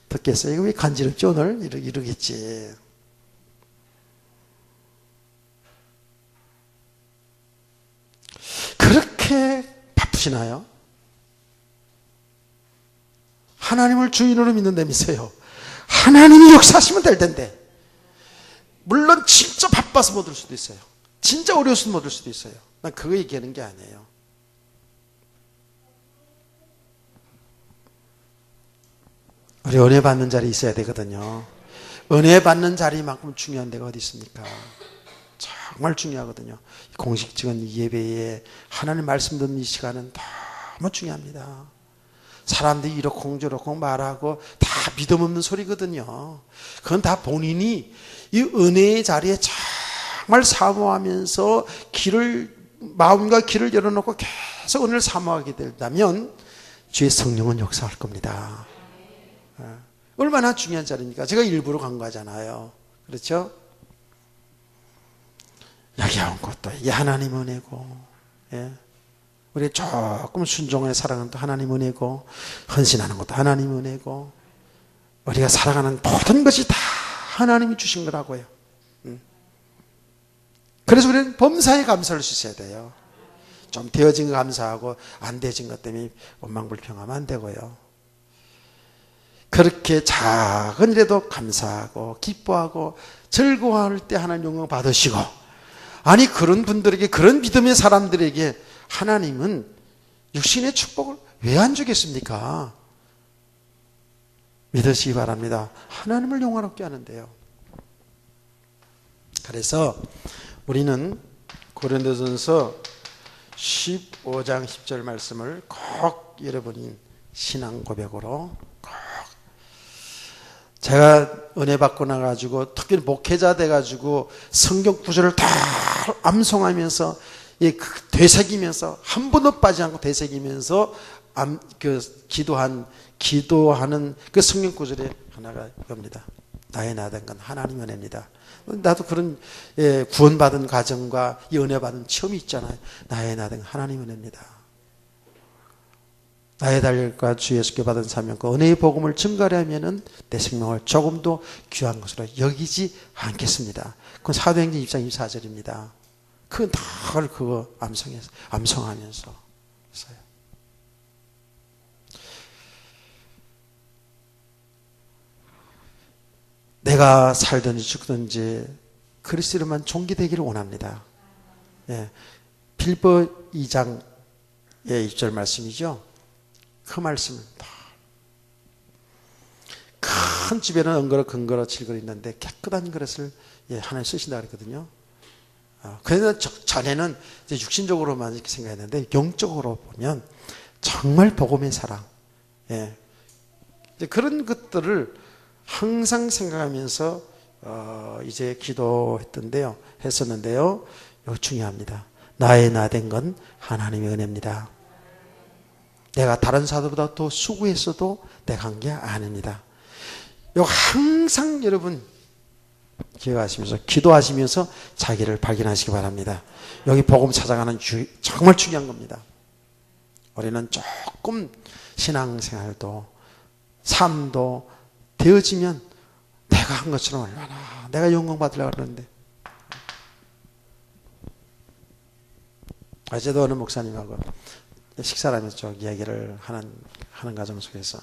듣겠어요. 이거 왜 간지럽지 오늘? 이러겠지. 그렇게 바쁘시나요? 하나님을 주인으로 믿는다면서요. 하나님이 역사하시면 될 텐데. 물론 진짜 바빠서 못 올 수도 있어요. 진짜 어려워서 못 올 수도 있어요. 난 그거 얘기하는 게 아니에요. 우리 은혜 받는 자리 있어야 되거든요. 은혜 받는 자리만큼 중요한 데가 어디 있습니까? 정말 중요하거든요. 공식적인 예배에 하나님 말씀 듣는 이 시간은 너무 중요합니다. 사람들이 이러쿵저러쿵 말하고 다 믿음 없는 소리거든요. 그건 다 본인이 이 은혜의 자리에 정말 사모하면서 마음과 길을 열어놓고 계속 은혜를 사모하게 된다면 주의 성령은 역사할 겁니다. 얼마나 중요한 자리입니까? 제가 일부러 간 거잖아요. 그렇죠? 여기 온 것도 이게 하나님 은혜고, 우리 조금 순종의 사랑은 또 하나님 은혜고, 헌신하는 것도 하나님 은혜고, 우리가 살아가는 모든 것이 다 하나님이 주신 거라고요. 그래서 우리는 범사에 감사할 수 있어야 돼요. 좀 되어진 거 감사하고 안 되어진 것 때문에 원망불평하면 안 되고요. 그렇게 작은 일에도 감사하고 기뻐하고 즐거워할 때 하나님 영광 받으시고, 아니 그런 분들에게, 그런 믿음의 사람들에게 하나님은 육신의 축복을 왜 안 주겠습니까? 믿으시기 바랍니다. 하나님을 영화롭게 하는데요. 그래서 우리는 고린도전서 15장 10절 말씀을 꼭 여러분이 신앙 고백으로 꼭, 제가 은혜 받고 나가지고 특별히 목회자 돼가지고 성경 구절을 다 암송하면서 되새기면서 한 번도 빠지지 않고 되새기면서 기도하는 그 성경 구절의 하나가 이겁니다. 나의 나된 건 하나님 은혜입니다. 나도 그런 구원받은 과정과 이 은혜 받은 체험이 있잖아요. 나의 나된 건 하나님 은혜입니다. 나의 달력과 주 예수께 받은 사명과 은혜의 복음을 증거하려면은 내 생명을 조금도 귀한 것으로 여기지 않겠습니다. 그건 사도행전 2장 24절입니다. 그 늘 그거 암송하면서 있어요. 내가 살든지 죽든지 그리스도로만 존귀되기를 원합니다. 예. 빌보 2장의 1절 말씀이죠. 그 말씀을 큰 집에는 은거로 근거로 질거리 있는데 깨끗한 그릇을 하나님 쓰신다 그랬거든요. 그래서 전에는 이제 육신적으로만 이렇게 생각했는데 영적으로 보면 정말 복음의 사랑, 이제 그런 것들을 항상 생각하면서 이제 했었는데요. 이거 중요합니다. 나의 나 된 건 하나님의 은혜입니다. 내가 다른 사도보다 더 수고했어도 내가 한 게 아닙니다. 이거 항상 여러분 기억하시면서 기도하시면서 자기를 발견하시기 바랍니다. 여기 복음 찾아가는 정말 중요한 겁니다. 우리는 조금 신앙생활도 삶도 되어지면 내가 한 것처럼 얼마나 내가 영광 받으려고 그러는데. 어제도 어느 목사님하고 식사를 하면서 쭉 이야기를 하는 과정 속에서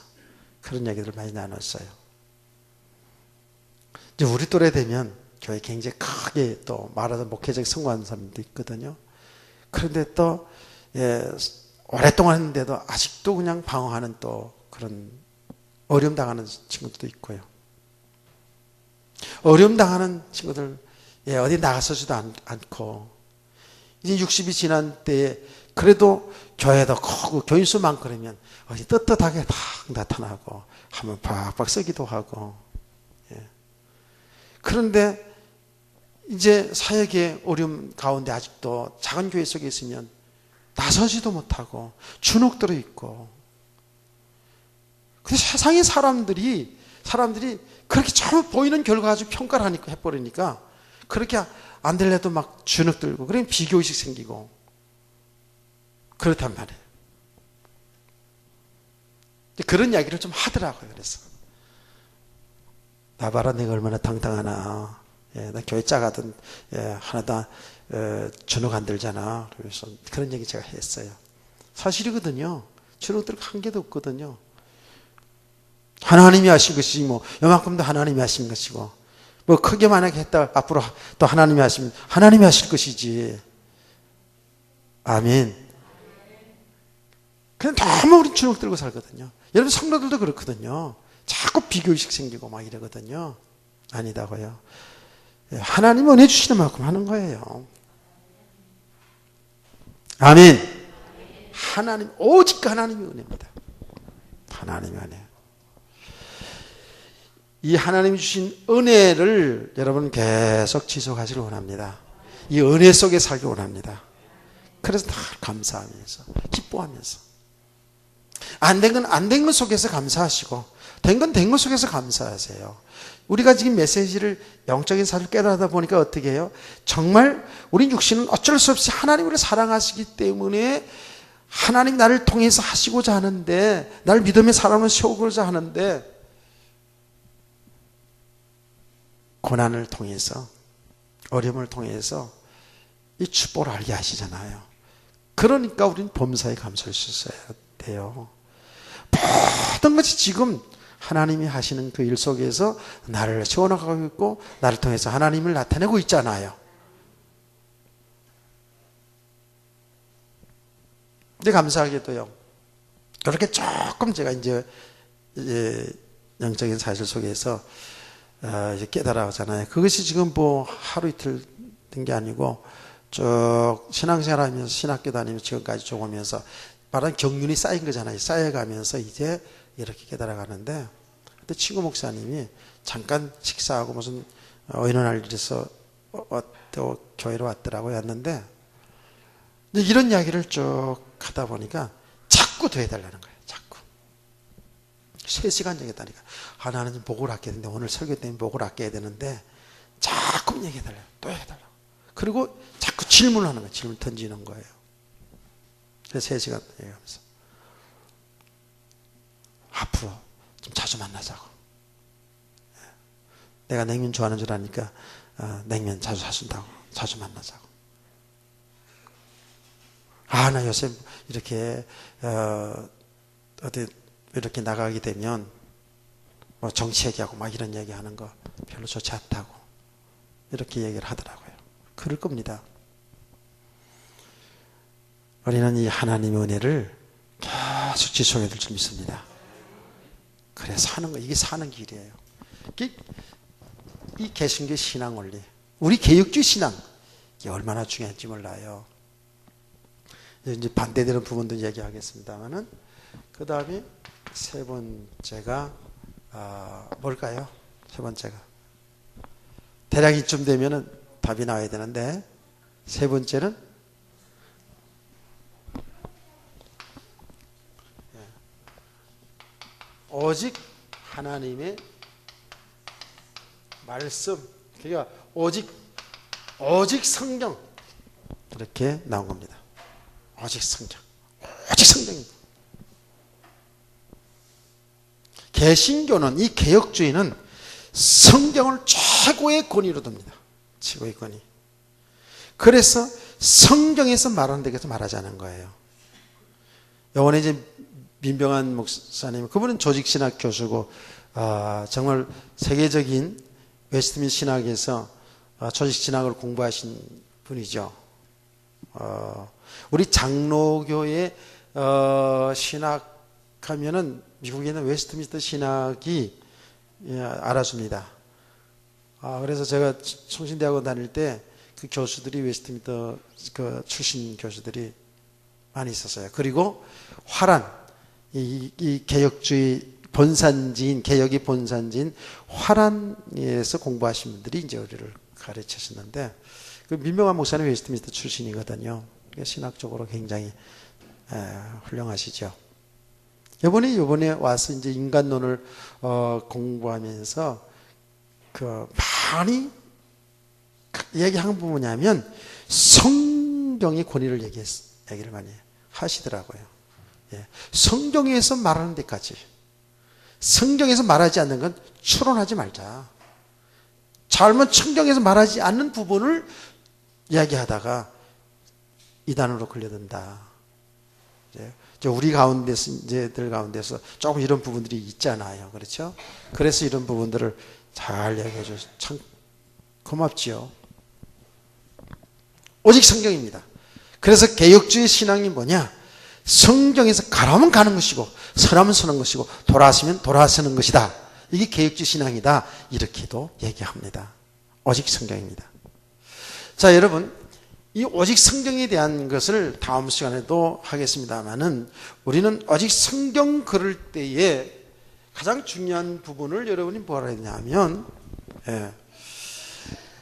그런 얘기들을 많이 나눴어요. 이제 우리 또래 되면 교회 굉장히 크게 또 말하자면 목회적 성공하는 사람도 있거든요. 그런데 또 오랫동안 했는데도 아직도 그냥 방황하는 또 그런 어려움 당하는 친구들도 있고요. 어려움 당하는 친구들 어디 나가서지도 않고 이제 60이 지난 때에 그래도 교회도 크고 교인 수 많고 그러면 어디 떳떳하게 딱 나타나고 한번 팍팍 쓰기도 하고. 그런데 이제 사역의 어려움 가운데 아직도 작은 교회 속에 있으면 나서지도 못하고 주눅들어 있고. 근데 세상의 사람들이 그렇게 처음 보이는 결과 가지고 평가를 하니까 해버리니까 그렇게 안 될래도 막 주눅 들고 그러면 비교의식 생기고 그렇단 말이에요. 그런 이야기를 좀 하더라고요. 그래서 나 봐라 내가 얼마나 당당하나. 나 교회 작아든 하나도 주눅 안 들잖아. 그래서 그런 얘기 제가 했어요. 사실이거든요. 주눅 들고 한 개도 없거든요. 하나님이 하신 것이지 뭐 요만큼도 하나님이 하신 것이고 뭐 크게 만약에 했다 앞으로 또 하나님이 하시면 하나님이 하실 것이지. 아멘. 그냥 너무 우리 주눅 들고 살거든요. 여러분 성도들도 그렇거든요. 자꾸 비교의식 생기고 막 이러거든요. 아니다고요. 하나님이 은혜 주시는 만큼 하는 거예요. 아멘. 하나님 오직 하나님의 은혜입니다. 하나님의 은혜. 이 하나님이 주신 은혜를 여러분 계속 지속하시길 원합니다. 이 은혜 속에 살기 원합니다. 그래서 다 감사하면서 기뻐하면서 안 된 건 안 된 것 속에서 감사하시고 된 건 된 것 속에서 감사하세요. 우리가 지금 메시지를 영적인 사실을 깨달다 보니까 어떻게 해요? 정말 우리 육신은 어쩔 수 없이 하나님을 사랑하시기 때문에 하나님 나를 통해서 하시고자 하는데 나를 믿음의 사람을 세우고자 하는데 고난을 통해서 어려움을 통해서 이 축복을 알게 하시잖아요. 그러니까 우리는 범사에 감사할 수 있어야 돼요. 모든 것이 지금 하나님이 하시는 그 일 속에서 나를 세워나가고 있고 나를 통해서 하나님을 나타내고 있잖아요. 근데 감사하게도요. 그렇게 조금 제가 이제 영적인 사실 속에서 이제 깨달아가잖아요. 그것이 지금 뭐 하루 이틀 된 게 아니고 쭉 신앙생활 하면서 신학교 다니면서 지금까지 쭉 오면서 말하는 경륜이 쌓인 거잖아요. 쌓여가면서 이제 이렇게 깨달아가는데 그때 친구 목사님이 잠깐 식사하고 무슨 의논할 일에서 또 교회로 왔더라고요. 왔는데 이런 이야기를 쭉 하다 보니까 자꾸 더 해달라는 거예요. 자꾸 3시간 얘기했다니까. 나는 목을 아껴야 되는데 오늘 설교 때문에 목을 아껴야 되는데 자꾸 얘기해달라요. 또 해달라고. 그리고 자꾸 질문을 하는 거예요. 질문 던지는 거예요. 그래서 3시간 얘기하면서 앞으로 좀 자주 만나자고. 내가 냉면 좋아하는 줄 아니까 냉면 자주 사준다고. 자주 만나자고. 나 요새 이렇게 어디 이렇게 나가게 되면 뭐 정치 얘기하고 막 이런 얘기하는 거 별로 좋지 않다고 이렇게 얘기를 하더라고요. 그럴 겁니다. 우리는 이 하나님의 은혜를 계속 지속해야 될 줄 믿습니다. 그래 사는 거, 이게 사는 길이에요. 이 개신교 신앙 원리, 우리 개혁주의 신앙, 이게 얼마나 중요한지 몰라요. 이제 반대되는 부분도 얘기하겠습니다만은, 그 다음에 세 번째가 뭘까요? 세 번째가 대략 이쯤 되면은 답이 나와야 되는데, 세 번째는 오직 하나님의 말씀, 그러니까 오직 성경, 이렇게 나온 겁니다. 오직 성경, 오직 성경입니다. 개신교는, 이 개혁주의는 성경을 최고의 권위로 둡니다. 최고의 권위. 그래서 성경에서 말하는 데에서 말하지 않은 거예요. 요번에 이제 민병환 목사님, 그분은 조직신학 교수고 정말 세계적인 웨스트민스터 신학에서 조직신학을 공부하신 분이죠. 우리 장로교의 신학하면은 미국에 있는 웨스트민스터 신학이 알아줍니다. 그래서 제가 성신대학원 다닐 때 그 교수들이 웨스트민스터 그 출신 교수들이 많이 있었어요. 그리고 화란, 이 개혁주의 본산지인, 개혁의 본산지인 화란에서 공부하신 분들이 이제 우리를 가르치셨는데, 그 민병환 목사님 웨스트민스터 출신이거든요. 신학적으로 굉장히 훌륭하시죠. 요번에 와서 이제 인간론을 공부하면서 그 많이 얘기한 부분이 뭐냐면 성경의 권위를 얘기를 많이 하시더라고요. 성경에서 말하는 데까지, 성경에서 말하지 않는 건 추론하지 말자. 잘못 성경에서 말하지 않는 부분을 이야기하다가 이단으로 걸려든다. 우리 가운데서, 이제들 가운데서 조금 이런 부분들이 있잖아요. 그렇죠? 그래서 이런 부분들을 잘 얘기해 줘서 참 고맙지요. 오직 성경입니다. 그래서 개혁주의 신앙이 뭐냐? 성경에서 가라면 가는 것이고, 서라면 서는 것이고, 돌아서면 돌아서는 것이다. 이게 개혁주의 신앙이다. 이렇게도 얘기합니다. 오직 성경입니다. 자, 여러분, 이 오직 성경에 대한 것을 다음 시간에도 하겠습니다만은, 우리는 오직 성경 그럴 때에 가장 중요한 부분을 여러분이 뭐라 했냐면,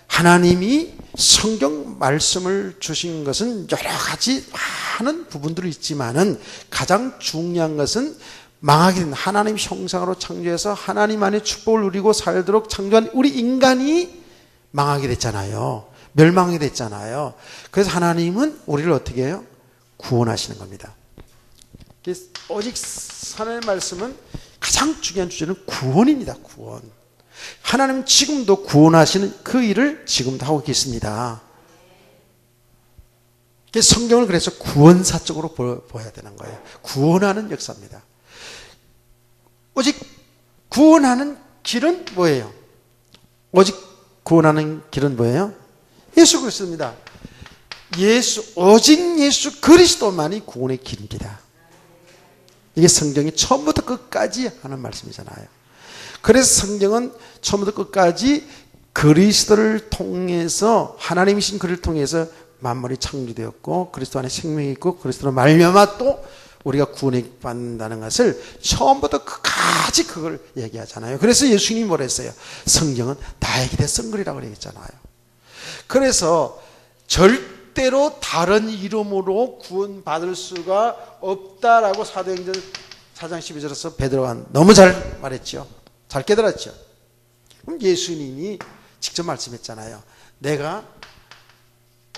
하나님이 성경 말씀을 주신 것은 여러 가지 많은 부분들이 있지만은 가장 중요한 것은 망하게 된 하나님 형상으로 창조해서 하나님 안에 축복을 누리고 살도록 창조한 우리 인간이 망하게 됐잖아요. 멸망하게 됐잖아요. 그래서 하나님은 우리를 어떻게 해요? 구원하시는 겁니다. 오직 하나님의 말씀은 가장 중요한 주제는 구원입니다. 구원. 하나님은 지금도 구원하시는 그 일을 지금도 하고 계십니다. 성경을 그래서 구원사적으로 보아야 되는 거예요. 구원하는 역사입니다. 오직 구원하는 길은 뭐예요? 오직 구원하는 길은 뭐예요? 예수 그리스도입니다. 오직 예수 그리스도만이 구원의 길입니다. 이게 성경이 처음부터 끝까지 하는 말씀이잖아요. 그래서 성경은 처음부터 끝까지 그리스도를 통해서, 하나님이신 그를 통해서 만물이 창조되었고, 그리스도 안에 생명이 있고, 그리스도로 말미암아 또 우리가 구원을 받는다는 것을 처음부터 끝까지 그걸 얘기하잖아요. 그래서 예수님이 뭐라 했어요? 성경은 나에게 대 쓴 글이라고 얘기했잖아요. 그래서 절대로 다른 이름으로 구원받을 수가 없다라고 사도행전 4장 12절에서 베드로가 너무 잘 말했죠. 잘 깨달았죠. 그럼 예수님이 직접 말씀했잖아요. 내가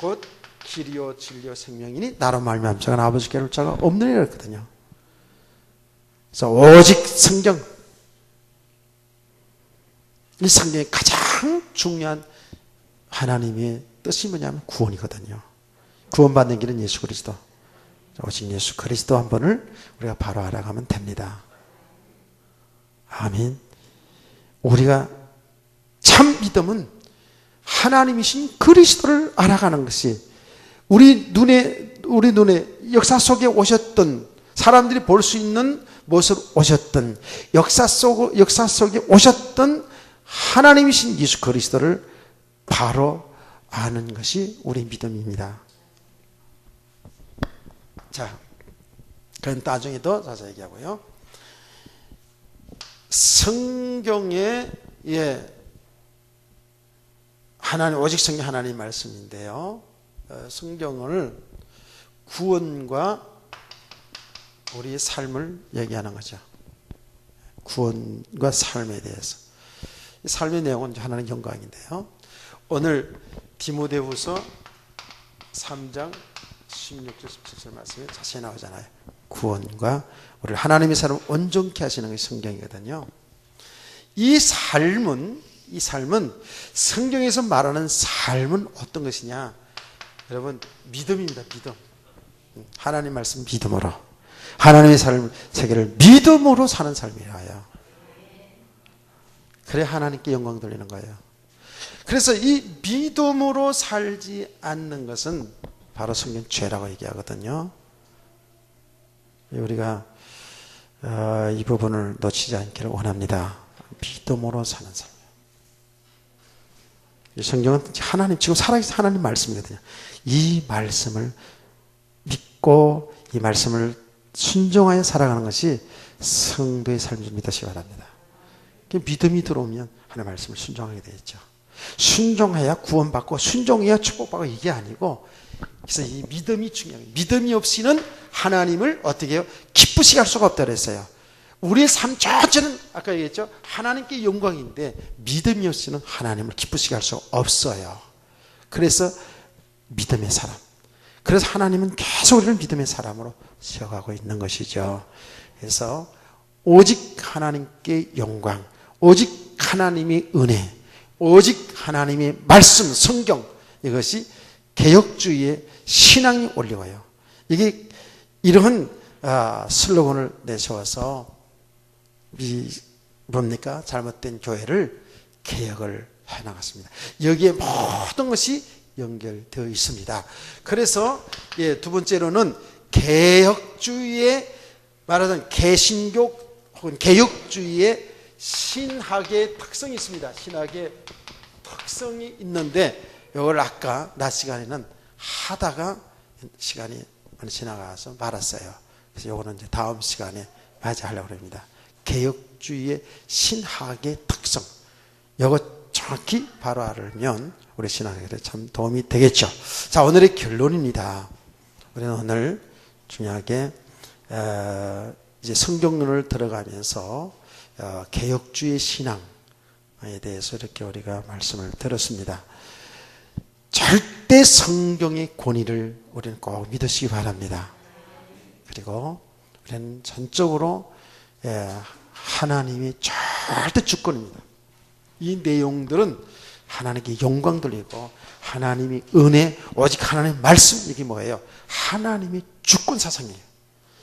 곧 길이요 진리요 생명이니 나로 말미암아 자가 아버지께 올 자가 없느니라 했거든요. 그래서 오직 성경, 이 성경의 가장 중요한 하나님의 뜻이 뭐냐면 구원이거든요. 구원받는 길은 예수 그리스도, 오직 예수 그리스도 한 번을 우리가 바로 알아가면 됩니다. 아멘. 우리가 참 믿음은 하나님이신 그리스도를 알아가는 것이 우리 눈에 역사 속에 오셨던, 사람들이 볼 수 있는 모습으로 오셨던, 역사 속에 오셨던 하나님이신 예수 그리스도를 바로 아는 것이 우리 믿음입니다. 자, 그건 나중에 더 자세히 얘기하고요. 성경에 하나님, 오직 성경 하나님 말씀인데요. 성경을 구원과 우리의 삶을 얘기하는 거죠. 구원과 삶에 대해서. 삶의 내용은 하나님 영광인데요. 오늘 디모데후서 3장 16절 17절 말씀이 자세히 나오잖아요. 구원과 우리를 하나님의 사람을 온전케 하시는 것이 성경이거든요. 이 삶은 성경에서 말하는 삶은 어떤 것이냐? 여러분, 믿음입니다. 믿음. 하나님 말씀 믿음으로, 하나님의 삶 세계를 믿음으로 사는 삶이라요. 그래 하나님께 영광 돌리는 거예요. 그래서 이 믿음으로 살지 않는 것은 바로 성경 죄라고 얘기하거든요. 우리가 이 부분을 놓치지 않기를 원합니다. 믿음으로 사는 삶. 이 성경은 하나님, 지금 살아계신 하나님 말씀이거든요. 이 말씀을 믿고 이 말씀을 순종하여 살아가는 것이 성도의 삶을 믿으시기 바랍니다. 믿음이 들어오면 하나님의 말씀을 순종하게 되겠죠. 순종해야 구원받고 순종해야 축복받고 이게 아니고, 그래서 이 믿음이 중요해요. 믿음이 없이는 하나님을 어떻게 해요? 기쁘시게 할 수가 없다고 했어요. 우리의 삶 자체는 아까 얘기했죠. 하나님께 영광인데 믿음이 없이는 하나님을 기쁘시게 할 수가 없어요. 그래서 믿음의 사람. 그래서 하나님은 계속 우리를 믿음의 사람으로 세워가고 있는 것이죠. 그래서 오직 하나님께 영광, 오직 하나님의 은혜, 오직 하나님의 말씀, 성경, 이것이 개혁주의의 신앙이 올려와요. 이게 이런 슬로건을 내세워서 뭡니까? 잘못된 교회를 개혁을 해나갔습니다. 여기에 모든 것이 연결되어 있습니다. 그래서 두 번째로는 개혁주의의 말하자면 개신교 혹은 개혁주의의 신학의 특성이 있습니다. 신학의 특성이 있는데 이걸 아까 낮 시간에는 하다가 시간이 많이 지나가서 말았어요. 그래서 이거는 이제 다음 시간에 맞이하려고 합니다. 개혁주의의 신학의 특성. 이거 정확히 바로 알면 우리 신학에 참 도움이 되겠죠. 자, 오늘의 결론입니다. 우리는 오늘 중요하게 이제 성경론을 들어가면서 개혁주의 신앙에 대해서 이렇게 우리가 말씀을 들었습니다. 절대 성경의 권위를 우리는 꼭 믿으시기 바랍니다. 그리고 우리는 전적으로 하나님이 절대 주권입니다. 이 내용들은 하나님께 영광 돌리고 하나님의 은혜, 오직 하나님의 말씀, 이게 뭐예요? 하나님의 주권 사상이에요.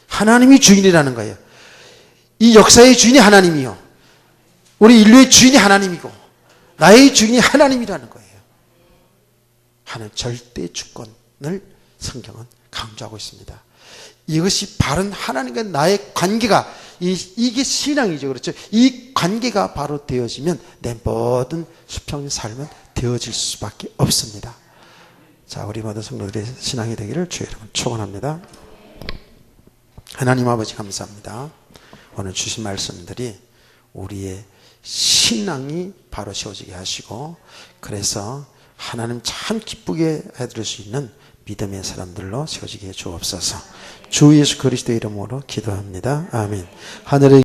하나님이 주인이라는 거예요. 이 역사의 주인이 하나님이요, 우리 인류의 주인이 하나님이고 나의 주인이 하나님이라는 거예요. 하나님 절대 주권을 성경은 강조하고 있습니다. 이것이 바른 하나님과 나의 관계가, 이게 신앙이죠. 그렇죠? 이 관계가 바로 되어지면 내 모든 수평의 삶은 되어질 수밖에 없습니다. 자, 우리 모든 성도들의 신앙이 되기를 주의 이름으로 축원합니다. 하나님 아버지 감사합니다. 오늘 주신 말씀들이 우리의 신앙이 바로 세워지게 하시고, 그래서 하나님 참 기쁘게 해드릴 수 있는 믿음의 사람들로 세워지게 해 주옵소서. 주 예수 그리스도의 이름으로 기도합니다. 아멘. 하늘의